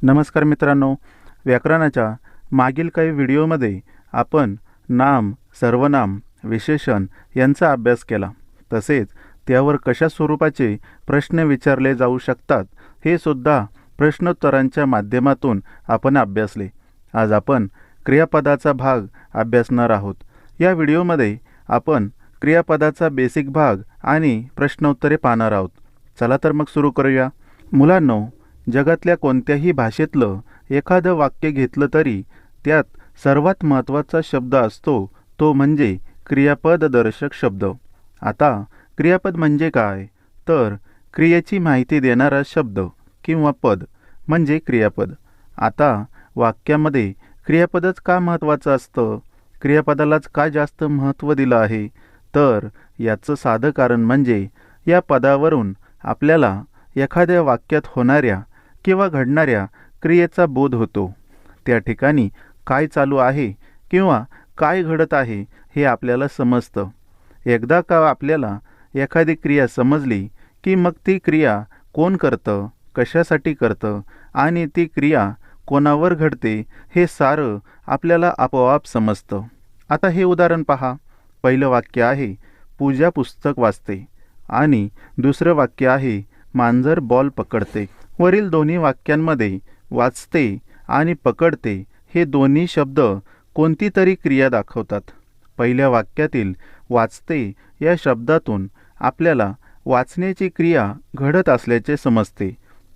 नमस्कार मित्रांनो, व्याकरणाच्या मागील काही व्हिडिओमध्ये आपण नाम, सर्वनाम, विशेषण यांचा अभ्यास केला. तसेच त्यावर कशा स्वरूपाचे प्रश्न विचारले जाऊ शकतात हे सुद्धा प्रश्नोत्तरांच्या माध्यमातून आपण अभ्यासले. आज आपण क्रियापदाचा भाग अभ्यासणार आहोत. या व्हिडिओमध्ये आपण क्रियापदाचा बेसिक भाग आणि प्रश्नोत्तरे पाहणार आहोत. चला तर मग सुरू करूया. मुलांनो, जगातल्या कोणत्याही भाषेतलं एखादं वाक्य घेतलं तरी त्यात सर्वात महत्त्वाचा शब्द असतो तो म्हणजे क्रियापददर्शक शब्द. आता क्रियापद म्हणजे काय? तर क्रियेची माहिती देणारा शब्द किंवा पद म्हणजे क्रियापद. आता वाक्यामध्ये क्रियापदच का महत्त्वाचं असतं? क्रियापदालाच का जास्त महत्त्व दिलं आहे? तर याचं साधं कारण म्हणजे या पदावरून आपल्याला एखाद्या वाक्यात होणाऱ्या किंवा घडणाऱ्या क्रियेचा बोध होतो. त्या ठिकाणी काय चालू आहे किंवा काय घडत आहे हे आपल्याला समजतं. एकदा का आपल्याला एखादी क्रिया समजली की मग ती क्रिया कोण करतं, कशासाठी करतं आणि ती क्रिया कोणावर घडते हे सारं आपल्याला आपोआप समजतं. आता हे उदाहरण पहा. पहिलं वाक्य आहे पूजा पुस्तक वाचते आणि दुसरं वाक्य आहे मांजर बॉल पकडते. वरील दोन्ही वाक्यांमध्ये वाचते आणि पकडते हे दोन्ही शब्द कोणती तरी क्रिया दाखवतात. पहिल्या वाक्यातील वाचते या शब्दातून आपल्याला वाचण्याची क्रिया घडत असल्याचे समजते,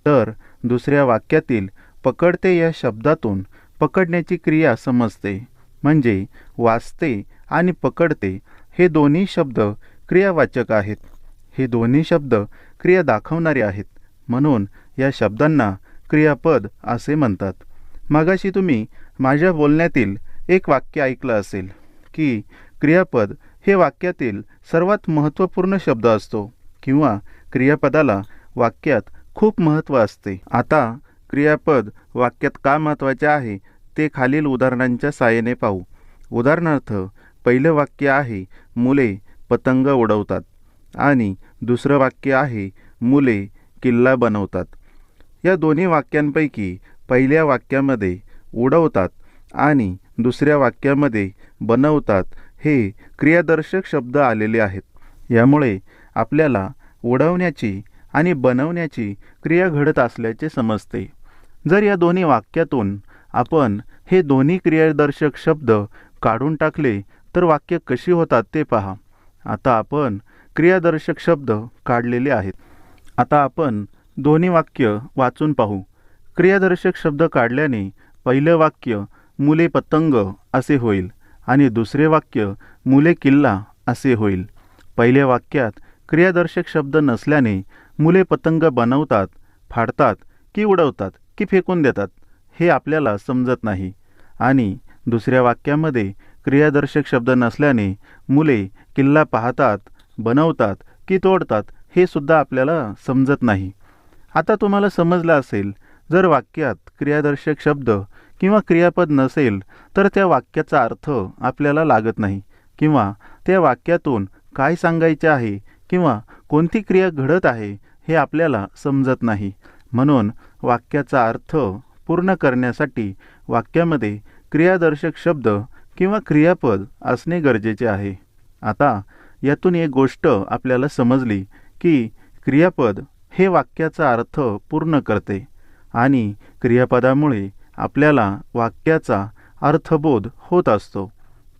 तर दुसऱ्या वाक्यातील पकडते या शब्दातून पकडण्याची क्रिया समजते. म्हणजे वाचते आणि पकडते हे दोन्ही शब्द क्रियावाचक आहेत. हे दोन्ही शब्द क्रिया दाखवणारे आहेत, म्हणून या शब्दांना क्रियापद असे म्हणतात. मगाशी तुम्ही माझ्या बोलण्यातील एक वाक्य ऐकलं असेल की क्रियापद हे वाक्यातील सर्वात महत्त्वपूर्ण शब्द असतो किंवा क्रियापदाला वाक्यात खूप महत्त्व असते. आता क्रियापद वाक्यात का महत्त्वाचे आहे ते खालील उदाहरणांच्या साहाय्याने पाहू. उदाहरणार्थ, पहिलं वाक्य आहे मुले पतंग उडवतात आणि दुसरं वाक्य आहे मुले किल्ला बनवतात. या दोन्ही वाक्यांपैकी पहिल्या वाक्यामध्ये उडवतात आणि दुसऱ्या वाक्यामध्ये बनवतात हे क्रियादर्शक शब्द आलेले आहेत. यामुळे आपल्याला उडवण्याची आणि बनवण्याची क्रिया घडत असल्याचे समजते. जर या दोन्ही वाक्यातून आपण हे दोन्ही क्रियादर्शक शब्द काढून टाकले तर वाक्य कशी होतात ते पहा. आता आपण क्रियादर्शक शब्द काढलेले आहेत. आता आपण दोन्ही वाक्य वाचून पाहू. क्रियादर्शक शब्द काढल्याने पहिलं वाक्य मुले पतंग असे होईल आणि दुसरे वाक्य मुले किल्ला असे होईल. पहिल्या वाक्यात क्रियादर्शक शब्द नसल्याने मुले पतंग बनवतात, फाडतात की उडवतात की फेकून देतात हे आपल्याला समजत नाही. आणि दुसऱ्या वाक्यामध्ये क्रियादर्शक शब्द नसल्याने मुले किल्ला पाहतात, बनवतात की तोडतात हे सुद्धा आपल्याला समजत नाही. आता तुम्हाला समजलं असेल, जर वाक्यात क्रियादर्शक शब्द किंवा क्रियापद नसेल तर त्या वाक्याचा अर्थ आपल्याला लागत नाही किंवा त्या वाक्यातून काय सांगायचे आहे किंवा कोणती क्रिया घडत आहे हे आपल्याला समजत नाही. म्हणून वाक्याचा अर्थ पूर्ण करण्यासाठी वाक्यामध्ये क्रियादर्शक शब्द किंवा क्रियापद असणे गरजेचे आहे. आता यातून एक गोष्ट आपल्याला समजली की क्रियापद हे वाक्याचा अर्थ पूर्ण करते आणि क्रियापदामुळे आपल्याला वाक्याचा अर्थबोध होत असतो.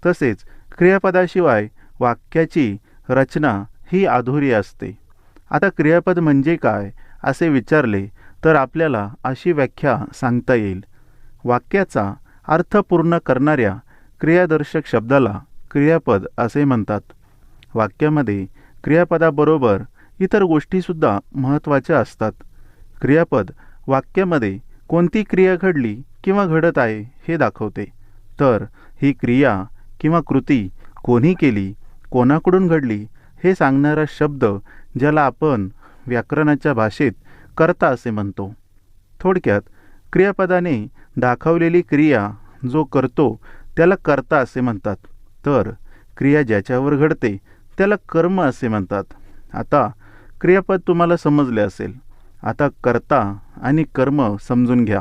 तसेच क्रियापदाशिवाय वाक्याची रचना ही अधुरी असते. आता क्रियापद म्हणजे काय असे विचारले तर आपल्याला अशी व्याख्या सांगता येईल. वाक्याचा अर्थ पूर्ण करणाऱ्या क्रियादर्शक शब्दाला क्रियापद असे म्हणतात. वाक्यामध्ये क्रियापदाबरोबर इतर गोष्टीसुद्धा महत्त्वाच्या असतात. क्रियापद वाक्यामध्ये कोणती क्रिया घडली किंवा घडत आहे हे दाखवते. तर ही क्रिया किंवा कृती कोणी केली, कोणाकडून घडली हे सांगणारा शब्द ज्याला आपण व्याकरणाच्या भाषेत कर्ता असे म्हणतो. थोडक्यात क्रियापदाने दाखवलेली क्रिया जो करतो त्याला कर्ता असे म्हणतात, तर क्रिया ज्याच्यावर घडते त्याला कर्म असे म्हणतात. आता क्रियापद तुम्हाला समजले असेल. आता कर्ता आणि कर्म समजून घ्या.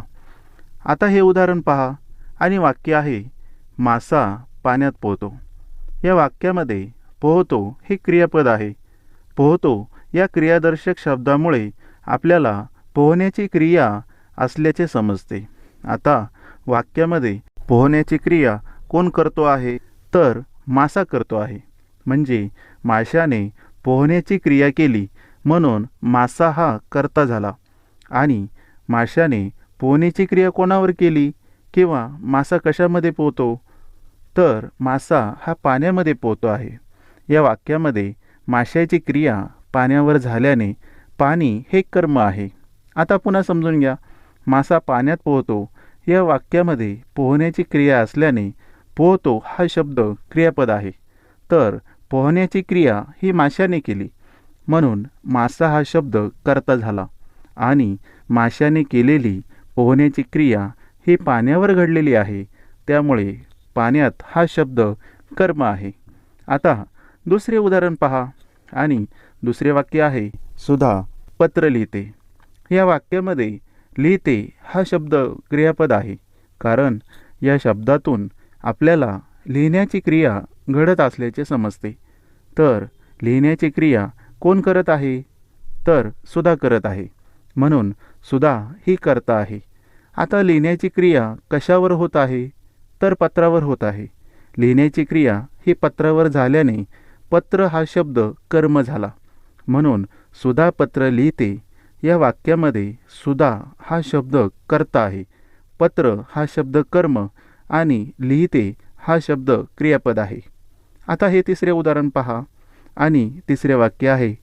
आता हे उदाहरण पहा आणि वाक्य आहे मासा पाण्यात पोहतो. या वाक्यामध्ये पोहतो हे क्रियापद आहे. पोहतो या क्रियादर्शक शब्दामुळे आपल्याला पोहण्याची क्रिया असल्याचे समजते. आता वाक्यामध्ये पोहण्याची क्रिया कोण करतो आहे, तर मासा करतो आहे. म्हणजे माशाने पोहण्याची क्रिया केली म्हणून मासा हा कर्ता झाला. आणि माशाने पोहण्याची क्रिया कोणावर केली किंवा मासा कशामध्ये पोहतो, तर मासा हा पाण्यामध्ये पोहतो आहे. या वाक्यामध्ये माशाची क्रिया पाण्यावर झाल्याने पाणी हे कर्म आहे. आता पुन्हा समजून घ्या. मासा पाण्यात पोहतो या वाक्यामध्ये पोहण्याची क्रिया असल्याने पोहतो हा शब्द क्रियापद आहे. तर पोहण्याची क्रिया ही माशाने केली म्हणून मासा हा शब्द कर्ता झाला आणि माशाने केलेली पोहण्याची क्रिया ही पाण्यावर घडलेली आहे. त्यामुळे पाण्यात हा शब्द कर्म आहे. आता दुसरे उदाहरण पहा आणि दुसरे वाक्य आहे सुधा पत्र लिहिते. या वाक्यामध्ये लिहिते हा शब्द क्रियापद आहे, कारण या शब्दातून आपल्याला लिहिण्याची क्रिया घडत असल्याचे समजते. तर लिहिण्याची क्रिया कोण करत आहे, तर सुधा करत आहे म्हणून सुधा ही कर्ता आहे. आता लिहिण्याची क्रिया कशावर होत आहे, तर पत्रावर होत आहे. लिहिण्याची क्रिया ही पत्रावर झाल्याने पत्र हा शब्द कर्म झाला म्हणून सुधा पत्र लिहिते या वाक्यामध्ये सुधा हा शब्द कर्ता आहे, पत्र हा शब्द कर्म आणि लिहिते हा शब्द क्रियापद आहे. आता हे तिसरे उदाहरण पहा आणि तिसरे वाक्य आहे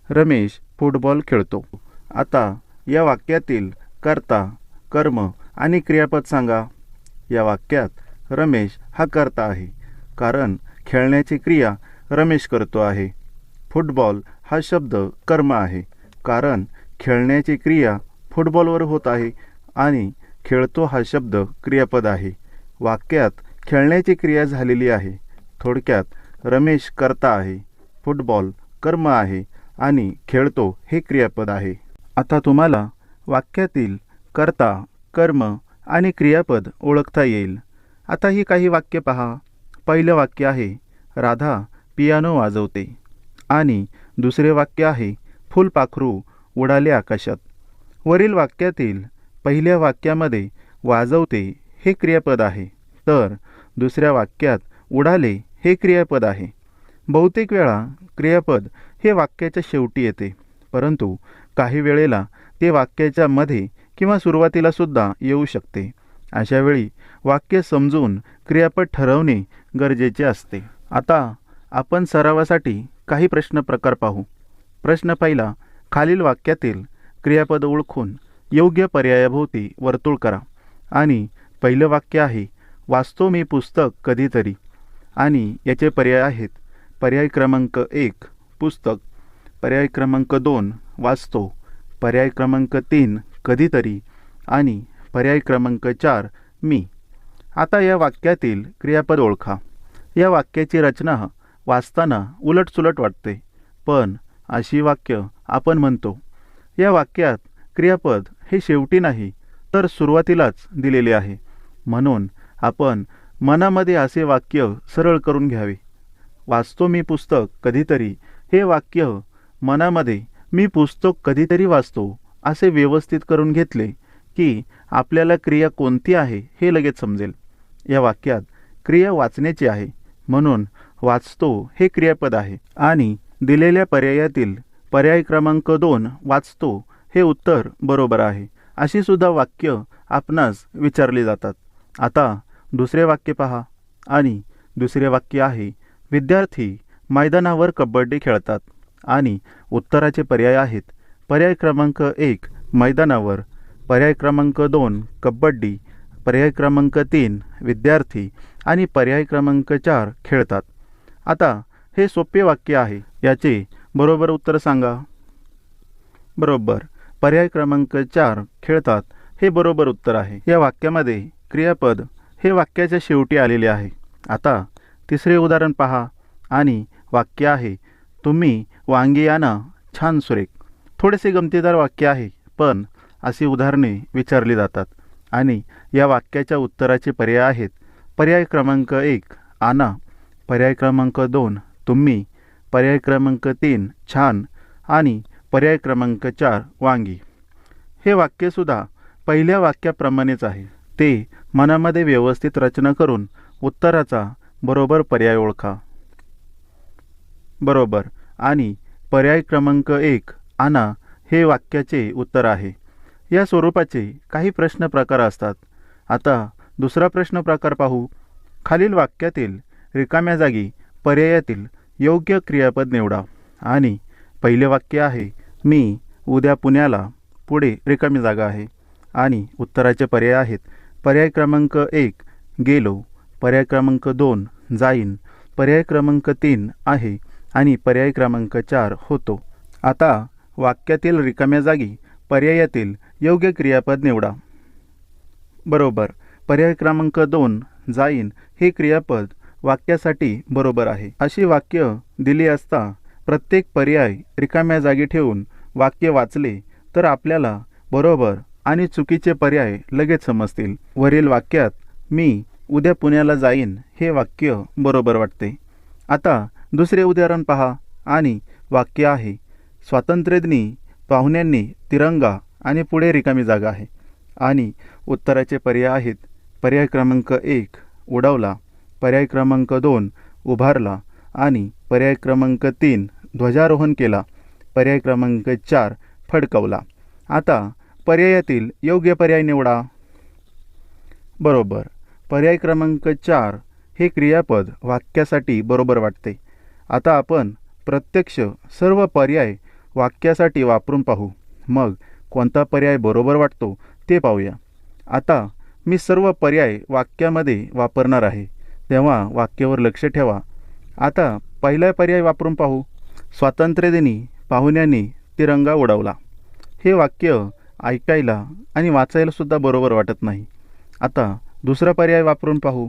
रमेश फुटबॉल खेळतो. आता या वाक्यातील कर्ता, कर्म आणि क्रियापद सांगा. या वाक्यात रमेश हा कर्ता आहे, कारण खेळण्याची क्रिया रमेश करतो आहे. फुटबॉल हा शब्द कर्म आहे, कारण खेळण्याची क्रिया फुटबॉलवर होत आहे आणि खेळतो हा शब्द क्रियापद आहे. वाक्यात खेळण्याची क्रिया झालेली आहे. थोडक्यात रमेश कर्ता आहे, फुटबॉल कर्म आहे आणि खेळतो हे क्रियापद आहे. आता तुम्हाला वाक्यातील कर्ता, कर्म आणि क्रियापद ओळखता येईल. आता ही काही वाक्य पहा. पहिलं वाक्य आहे राधा पियानो वाजवते आणि दुसरे वाक्य आहे फुलपाखरू उडाले आकाशात. वरील वाक्यातील पहिल्या वाक्यामध्ये वाजवते हे क्रियापद आहे, तर दुसऱ्या वाक्यात उडाले हे क्रियापद आहे. बहुतेक वेळा क्रियापद हे वाक्याच्या शेवटी येते, परंतु काही वेळेला ते वाक्याच्या मध्ये किंवा सुरुवातीला सुद्धा येऊ शकते. अशा वेळी वाक्य समजून क्रियापद ठरवणे गरजेचे असते. आता आपण सरावासाठी काही प्रश्न प्रकार पाहू. प्रश्न पहिला, खालील वाक्यातील क्रियापद ओळखून योग्य पर्यायाभोवती वर्तुळ करा. आणि पहिलं वाक्य आहे वाचतो मी पुस्तक कधीतरी आणि याचे पर्याय आहेत. पर्याय क्रमांक 1 पुस्तक, पर्याय क्रमांक 2 वाचतो, पर्याय क्रमांक 3 कधीतरी आणि पर्याय क्रमांक 4 मी. आता या वाक्यातील क्रियापद ओळखा. या वाक्याची रचना वाचताना उलटसुलट वाटते, पण अशी वाक्य आपण म्हणतो. या वाक्यात क्रियापद हे शेवटी नाही तर सुरुवातीलाच दिलेले आहे, म्हणून आपण मनामध्ये असे वाक्य सरळ करून घ्यावे. वाचतो मी पुस्तक कधीतरी हे वाक्य मनामध्ये मी पुस्तक कधीतरी वाचतो असे व्यवस्थित करून घेतले की आपल्याला क्रिया कोणती आहे हे लगेच समजेल. या वाक्यात क्रिया वाचण्याची आहे म्हणून वाचतो हे क्रियापद आहे आणि दिलेल्या पर्यायातील पर्याय क्रमांक 2 वाचतो हे उत्तर बरोबर आहे. अशी सुद्धा वाक्य आपणास विचारली जातात. आता दुसरे वाक्य पहा आणि दुसरे वाक्य आहे विद्यार्थी मैदानावर कबड्डी खेळतात आणि उत्तराचे पर्याय आहेत पर्याय क्रमांक 1 मैदानावर, पर्याय क्रमांक 2 कबड्डी, पर्याय क्रमांक 3 विद्यार्थी आणि पर्याय क्रमांक 4 खेळतात. आता हे सोपे वाक्य आहे, याचे बरोबर उत्तर सांगा. बरोबर, पर्याय क्रमांक 4 खेळतात हे बरोबर उत्तर आहे. या वाक्यामध्ये क्रियापद हे वाक्याच्या शेवटी आलेले आहे. आता तिसरे उदाहरण पहा आणि वाक्य आहे तुम्ही वांगी आणा छान सुरेख. थोडेसे गमतीदार वाक्य आहे, पण अशी उदाहरणे विचारली जातात. आणि या वाक्याच्या उत्तराचे पर्याय आहेत. पर्याय क्रमांक 1 आणा, पर्याय क्रमांक 2 तुम्ही, पर्याय क्रमांक 3 छान आणि पर्याय क्रमांक 4 वांगी. हे वाक्यसुद्धा पहिल्या वाक्याप्रमाणेच आहे. ते मनामध्ये व्यवस्थित रचना करून उत्तराचा बरोबर पर्याय ओळखा. बरोबर आणि पर्याय क्रमांक 1 आणा हे वाक्याचे उत्तर आहे. या स्वरूपाचे काही प्रश्न प्रकार असतात. आता दुसरा प्रश्न प्रकार पाहू. खालील वाक्यातील रिकाम्या जागी पर्यायातील योग्य क्रियापद निवडा. आणि पहिले वाक्य आहे मी उद्या पुण्याला, पुढे रिकामी जागा आहे आणि उत्तराचे पर्याय आहेत. पर्याय क्रमांक 1 गेलो, पर्याय क्रमांक 2 जाईन, पर्याय क्रमांक 3 आहे आणि पर्याय क्रमांक 4 होतो. आता वाक्यातील रिकाम्या जागी पर्यायातील योग्य क्रियापद निवडा. बरोबर, पर्याय क्रमांक 2 जाईन हे क्रियापद वाक्यासाठी बरोबर आहे. अशी वाक्य दिली असता प्रत्येक पर्याय रिकाम्या जागी ठेवून वाक्य वाचले तर आपल्याला बरोबर आणि चुकीचे पर्याय लगेच समजतील. वरील वाक्यात मी उद्या पुण्याला जाईन हे वाक्य बरोबर वाटते. आता दुसरे उदाहरण पहा आणि वाक्य आहे स्वातंत्र्यदिनी पाहुण्यांनी तिरंगा आणि पुढे रिकामी जागा आहे आणि उत्तराचे पर्याय आहेत. पर्याय क्रमांक 1 उडवला, पर्याय क्रमांक 2 उभारला आणि पर्याय क्रमांक 3 ध्वजारोहण केला, पर्याय क्रमांक 4 फडकवला. आता पर्यायातील योग्य पर्याय निवडा. बरोबर, पर्याय क्रमांक 4 हे क्रियापद वाक्यासाठी बरोबर वाटते. आता आपण प्रत्यक्ष सर्व पर्याय वाक्यासाठी वापरून पाहू. मग कोणता पर्याय बरोबर वाटतो ते पाहूया. आता मी सर्व पर्याय वाक्यामध्ये वापरणार आहे, तेव्हा वाक्यावर लक्ष ठेवा. आता पहिला पर्याय वापरून पाहू. स्वातंत्र्यदिनी पाहुण्यांनी तिरंगा उडवला. हे वाक्य ऐकायला आणि वाचायला सुद्धा बरोबर वाटत नाही. आता दुसरा पर्याय वापरून पाहू.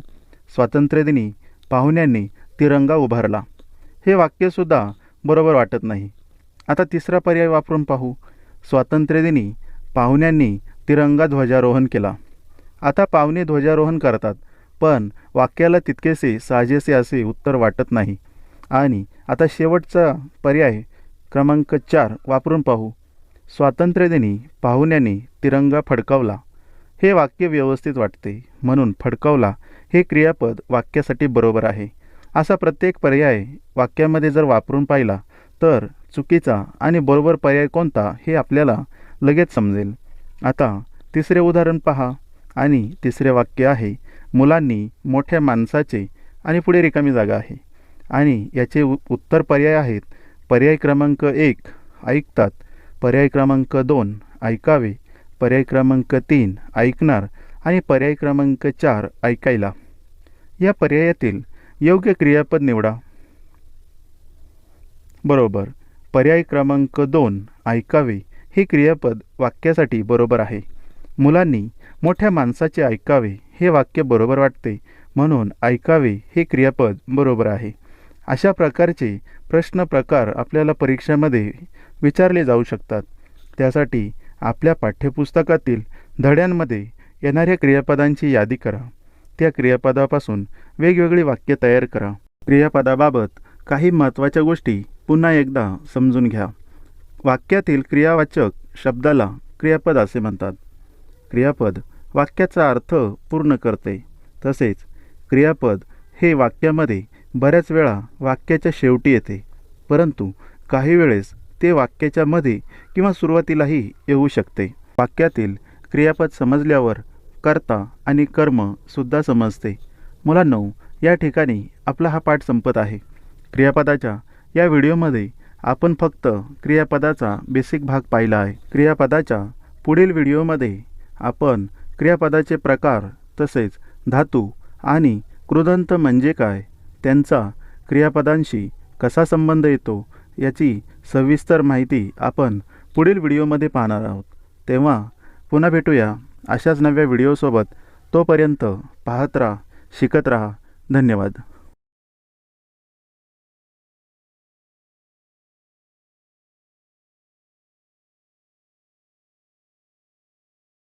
स्वातंत्र्यदिनी पाहुण्यांनी तिरंगा उभारला. हे वाक्यसुद्धा बरोबर वाटत नाही. आता तिसरा पर्याय वापरून पाहू. स्वातंत्र्यदिनी पाहुण्यांनी तिरंगा ध्वजारोहण केला. आता पाहुणे ध्वजारोहण करतात, पण वाक्याला तितकेसे साजेसे असे उत्तर वाटत नाही. आणि आता शेवटचा पर्याय क्रमांक 4 वापरून पाहू. स्वातंत्र्यदिनी पाहुण्यांनी तिरंगा फडकावला. हे वाक्य व्यवस्थित वाटते, म्हणून फडकावला हे क्रियापद वाक्यासाठी बरोबर आहे. असा प्रत्येक पर्याय वाक्यामध्ये जर वापरून पाहिला तर चुकीचा आणि बरोबर पर्याय कोणता हे आपल्याला लगेच समजेल. आता तिसरे उदाहरण पहा आणि तिसरे वाक्य आहे मुलांनी मोठ्या माणसाचे आणि पुढे रिकामी जागा आहे आणि याचे उत्तर पर्याय आहेत. पर्याय क्रमांक 1 ऐकतात, पर्याय क्रमांक 2 ऐकावे, पर्याय क्रमांक 3 ऐकणार आणि पर्याय क्रमांक 4 ऐकायला. या पर्यायातील योग्य क्रियापद निवडा. बरोबर, पर्याय क्रमांक 2 ऐकावे हे क्रियापद वाक्यासाठी बरोबर आहे. मुलांनी मोठ्या माणसाचे ऐकावे हे वाक्य बरोबर वाटते, म्हणून ऐकावे हे क्रियापद बरोबर आहे. अशा प्रकारचे प्रश्न प्रकार आपल्याला परीक्षेमध्ये विचारले जाऊ शकतात. त्यासाठी आपल्या पाठ्यपुस्तकातील धड्यांमध्ये येणाऱ्या क्रियापदांची यादी करा. त्या क्रियापदापासून वेगवेगळी वाक्य तयार करा. क्रियापदाबाबत काही महत्त्वाच्या गोष्टी पुन्हा एकदा समजून घ्या. वाक्यातील क्रियावाचक शब्दाला क्रियापद असे म्हणतात. क्रियापद वाक्याचा अर्थ पूर्ण करते. तसेच क्रियापद हे वाक्यामध्ये बऱ्याच वेळा वाक्याच्या शेवटी येते, परंतु काही वेळेस ते वाक्याच्या मध्ये किंवा सुरुवातीलाही येऊ शकते. वाक्यातील क्रियापद समजल्यावर कर्ता आणि कर्म सुद्धा समजते. मुलांनो, या ठिकाणी आपला हा पाठ संपत आहे. क्रियापदाच्या या व्हिडिओमध्ये आपण फक्त क्रियापदाचा बेसिक भाग पाहिला आहे. क्रियापदाच्या पुढील व्हिडिओमध्ये आपण क्रियापदाचे प्रकार तसेच धातू आणि कृदंत म्हणजे काय, त्यांचा क्रियापदांशी कसा संबंध येतो याची सविस्तर माहिती आपण पुढील व्हिडिओमध्ये पाहणार आहोत. तेव्हा पुन्हा भेटूया अशाच नव्या व्हिडिओसोबत. तोपर्यंत पाहत राहा, शिकत राहा. धन्यवाद.